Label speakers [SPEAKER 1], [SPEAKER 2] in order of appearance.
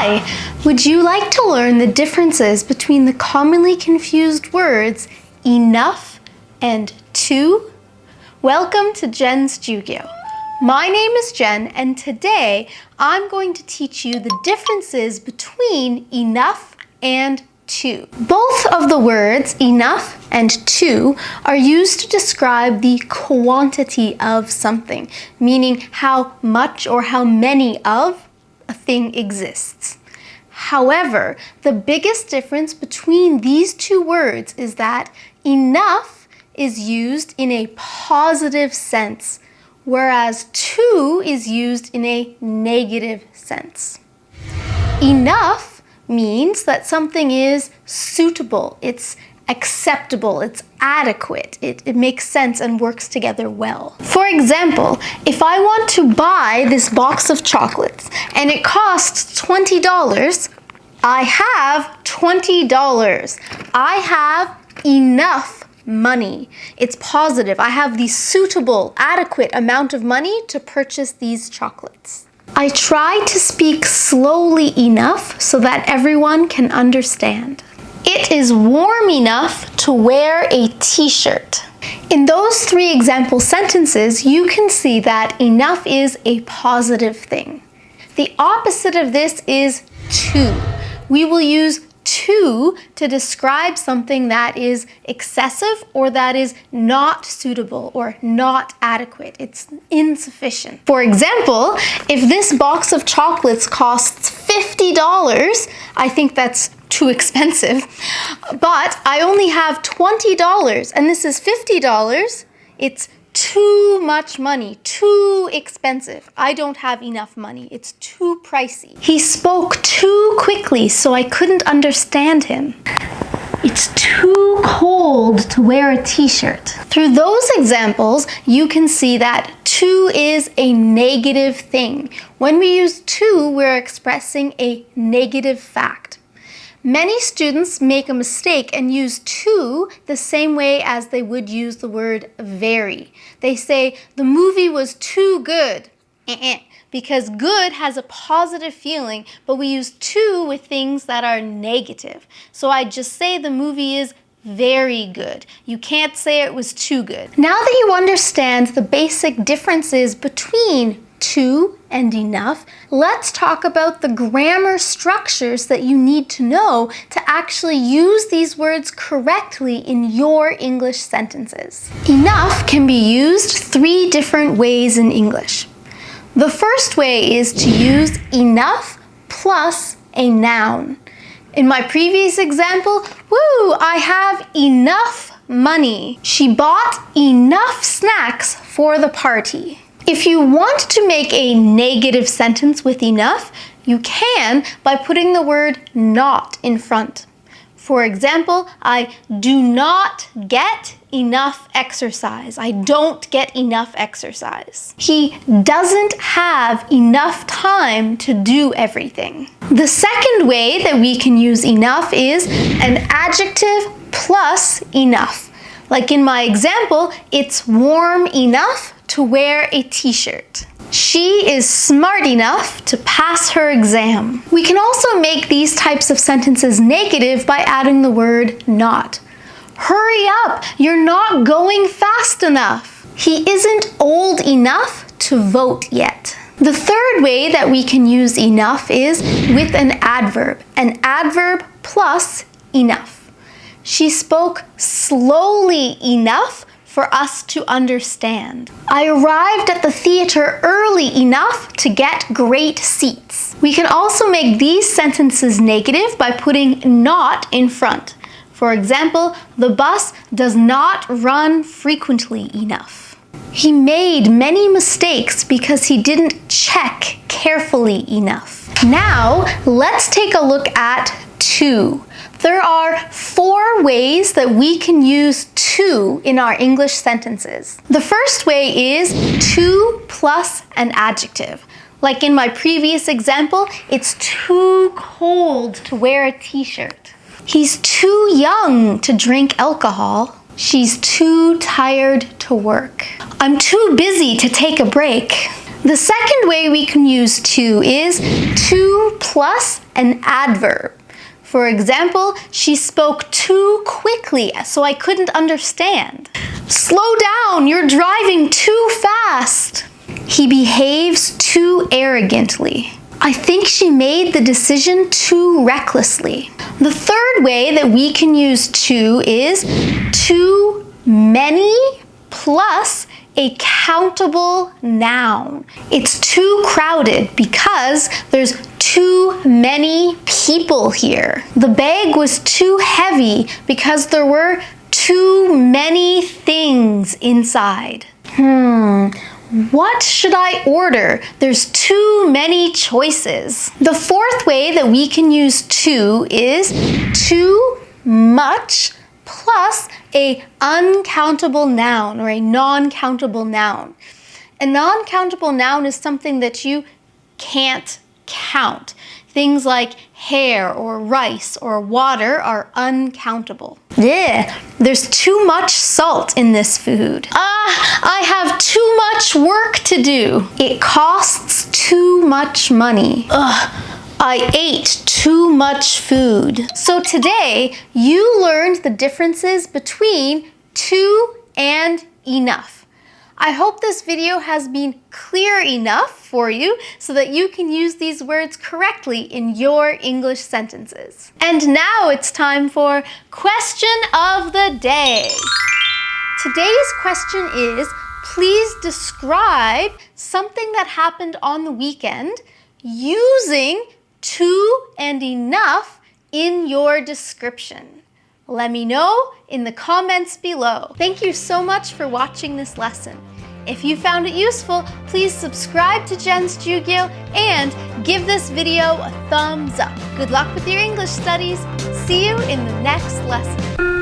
[SPEAKER 1] Hi! Would you like to learn the differences between the commonly confused words enough and too? Welcome to Jen's Jyugyou. My name is Jen, and today I'm going to teach you the differences between enough and too. Both of the words enough and too are used to describe the quantity of something, meaning how much or how many of a thing exists. However, the biggest difference between these two words is that enough is used in a positive sense, whereas too is used in a negative sense. Enough means that something is suitable, it's acceptable, it's adequate, it makes sense and works together well. For example, if I want to buy this box of chocolates and it costs $20, I have $20. I have enough money. It's positive. I have the suitable, adequate amount of money to purchase these chocolates. I try to speak slowly enough so that everyone can understand. It is warm enough to wear a t-shirt. In those three example sentences, you can see that enough is a positive thing. The opposite of this is too. We will use too to describe something that is excessive or that is not suitable or not adequate. It's insufficient. For example, if this box of chocolates costs $50, I think that's too expensive, but I only have $20 and this is $50, it's too much money, too expensive. I don't have enough money. It's too pricey. He spoke too quickly, so I couldn't understand him. It's too cold to wear a t-shirt. Through those examples, you can see that too is a negative thing. When we use too, we're expressing a negative fact. Many students make a mistake and use too the same way as they would use the word very. They say, the movie was too good, because good has a positive feeling, but we use too with things that are negative. So I just say the movie is very good. You can't say it was too good. Now that you understand the basic differences between too and enough, let's talk about the grammar structures that you need to know to actually use these words correctly in your English sentences. Enough can be used three different ways in English. The first way is to use enough plus a noun. In my previous example, I have enough money. She bought enough snacks for the party. If you want to make a negative sentence with enough, you can by putting the word not in front. For example, I do not get enough exercise. I don't get enough exercise. He doesn't have enough time to do everything. The second way that we can use enough is an adjective plus enough. Like in my example, it's warm enough to wear a t-shirt. She is smart enough to pass her exam. We can also make these types of sentences negative by adding the word not. Hurry up, you're not going fast enough. He isn't old enough to vote yet. The third way that we can use enough is with an adverb plus enough. She spoke slowly enough for us to understand. I arrived at the theater early enough to get great seats. We can also make these sentences negative by putting not in front. For example, the bus does not run frequently enough. He made many mistakes because he didn't check carefully enough. Now, let's take a look at too. There are 4 ways that we can use too in our English sentences. The first way is too plus an adjective. Like in my previous example, it's too cold to wear a t-shirt. He's too young to drink alcohol. She's too tired to work. I'm too busy to take a break. The second way we can use too is too plus an adverb. For example, she spoke too quickly, so I couldn't understand. Slow down, you're driving too fast. He behaves too arrogantly. I think she made the decision too recklessly. The third way that we can use too is too many plus a countable noun. It's too crowded because there's too many people here. The bag was too heavy because there were too many things inside. What should I order? There's too many choices. The fourth way that we can use too is too much plus a uncountable noun or a non-countable noun. A non-countable noun is something that you can't count. Things like hair or rice or water are uncountable. Yeah, there's too much salt in this food. I have too much work to do. It costs too much money. I ate too much food. So today, you learned the differences between too and enough. I hope this video has been clear enough for you so that you can use these words correctly in your English sentences. And now it's time for Question of the Day. Today's question is, please describe something that happened on the weekend using too and enough in your description. Let me know in the comments below. Thank you so much for watching this lesson. If you found it useful, please subscribe to Jen's Jyugyou and give this video a thumbs up. Good luck with your English studies. See you in the next lesson.